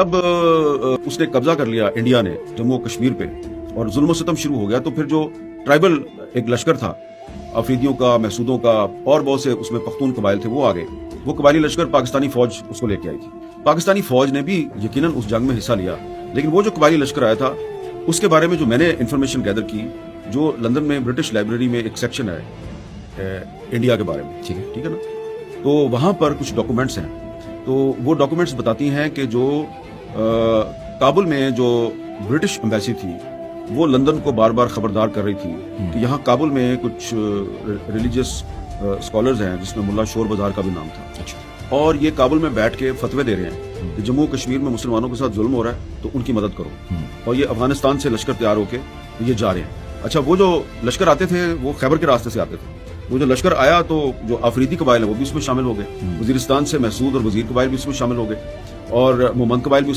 اب اس نے قبضہ کر لیا انڈیا نے جموں و کشمیر پہ اور ظلم و ستم شروع ہو گیا، تو پھر جو ٹرائبل ایک لشکر تھا افریدیوں کا، محسودوں کا اور بہت سے اس میں پختون قبائل تھے، وہ آ گئے۔ وہ قبائلی لشکر پاکستانی فوج اس کو لے کے آئی تھی۔ پاکستانی فوج نے بھی یقیناً اس جنگ میں حصہ لیا، لیکن وہ جو قبائلی لشکر آیا تھا اس کے بارے میں جو میں نے انفارمیشن گیدر کی، جو لندن میں برٹش لائبریری میں ایک سیکشن ہے انڈیا کے بارے میں، ٹھیک ہے نا، تو وہاں پر کچھ ڈاکومنٹس ہیں، تو وہ ڈاکومنٹس بتاتی ہیں کہ جو کابل میں جو برٹش ایمبیسی تھی وہ لندن کو بار بار خبردار کر رہی تھی کہ یہاں کابل میں کچھ ریلیجیس اسکالرز ہیں جس میں ملا شور بازار کا بھی نام تھا، اور یہ کابل میں بیٹھ کے فتوے دے رہے ہیں کہ جموں کشمیر میں مسلمانوں کے ساتھ ظلم ہو رہا ہے تو ان کی مدد کرو، اور یہ افغانستان سے لشکر تیار ہو کے یہ جا رہے ہیں۔ اچھا، وہ جو لشکر آتے تھے وہ خیبر کے راستے سے آتے تھے، وہ جو لشکر آیا تو جو آفریدی قبائل ہیں وہ بھی اس میں شامل ہو گئے، وزیرستان سے محسود اور وزیر قبائل بھی اس میں شامل ہو گئے، اور مومند قبائل بھی